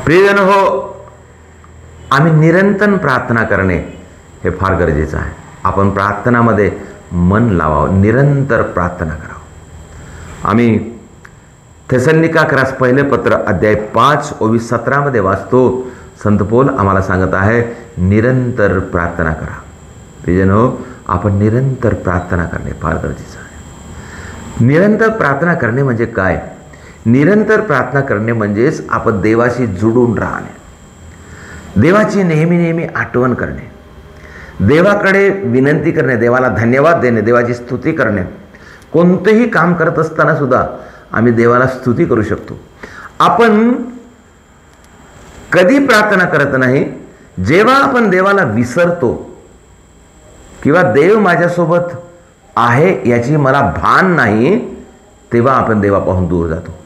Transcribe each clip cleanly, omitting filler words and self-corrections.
प्रियजन हो, आम्ही निरंतर प्रार्थना करणे हे फार गरजेचं आहे. आपण प्रार्थनामध्ये मन लावावं, निरंतर प्रार्थना करावं. आम्ही थेसलोनिकास पहिले पत्र अध्याय 5:17 मध्ये वाचतो. संत पौल आम्हाला सांगत आहे, निरंतर प्रार्थना करा. प्रियजन हो, आपण निरंतर प्रार्थना करणे फार गरजेचं आहे. निरंतर प्रार्थना करणे म्हणजे काय? निरंतर प्रार्थना करणे म्हणजेच आपण देवाशी जुडून राहणे, देवाची नेहमी नेहमी आठवण करणे, देवाकडे विनंती करणे, देवाला धन्यवाद देणे, देवाची स्तुती करणे. कोणतेही काम करत असताना सुद्धा आम्ही देवाला स्तुती करू शकतो. आपण कधी प्रार्थना करत नाही जेव्हा आपण देवाला विसरतो किंवा देव माझ्यासोबत आहे याची मला भान नाही, तेव्हा आपण देवापासून दूर जातो.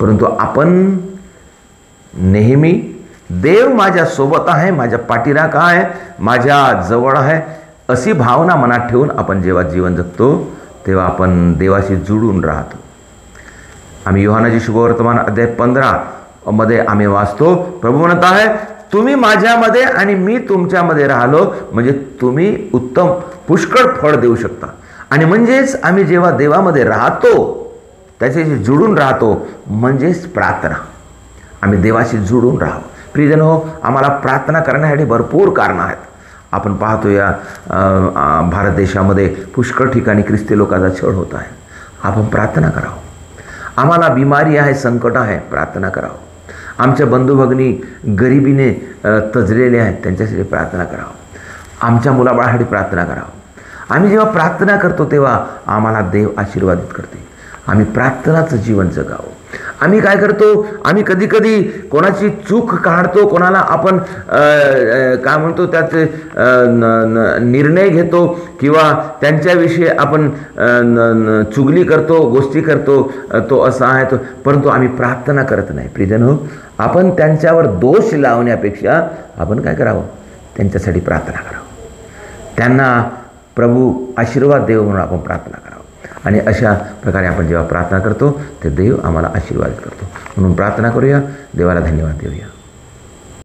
परंतु आपण नेहमी देव माझ्यासोबत आहे, माझ्या पाठीराख आहे, माझ्या जवळ आहे, अशी भावना मनात ठेवून आपण जेव्हा जीवन जगतो तेव्हा आपण देवाशी जुळून राहतो. आम्ही योहानाची शुभवर्तमान अध्याय 15 मध्ये आम्ही वाचतो, प्रभू म्हणत आहे, तुम्ही माझ्यामध्ये आणि मी तुमच्यामध्ये राहिलो म्हणजे तुम्ही उत्तम पुष्कळ फळ देऊ शकता. आणि म्हणजेच आम्ही जेव्हा देवामध्ये राहतो, त्याच्याशी जुळून राहतो, म्हणजेच प्रार्थना. आम्ही देवाशी जुळून राहावं. प्रियजन हो, आम्हाला प्रार्थना करण्यासाठी भरपूर कारणं आहेत. आपण पाहतो या भारत देशामध्ये पुष्कळ ठिकाणी ख्रिस्ती लोकांचा छळ होत आहे. आपण प्रार्थना करावं. आम्हाला बिमारी आहे, संकट आहे, प्रार्थना करावं. आमच्या बंधू भगिनी गरिबीने तजलेले आहेत, त्यांच्यासाठी प्रार्थना करावं. आमच्या मुलाबाळासाठी प्रार्थना करावं. आम्ही जेव्हा प्रार्थना करतो तेव्हा आम्हाला देव आशीर्वादित करते. आम्ही प्रार्थनाचं जीवन जगावं. आम्ही काय करतो, आम्ही कधी कधी कोणाची चूक काढतो, कोणाला आपण काय म्हणतो त्याचे निर्णय घेतो किंवा त्यांच्याविषयी आपण चुगली करतो, गोष्टी करतो, तो असा आहे तो, परंतु आम्ही प्रार्थना करत नाही. प्रियजन हो, आपण त्यांच्यावर दोष लावण्यापेक्षा आपण काय करावं, त्यांच्यासाठी प्रार्थना करावं. त्यांना प्रभू आशीर्वाद देव म्हणून आपण प्रार्थना करावं. आणि अशा प्रकारे आपण जेव्हा प्रार्थना करतो ते देव आम्हाला आशीर्वाद करतो. म्हणून प्रार्थना करूया, देवाला धन्यवाद देऊया.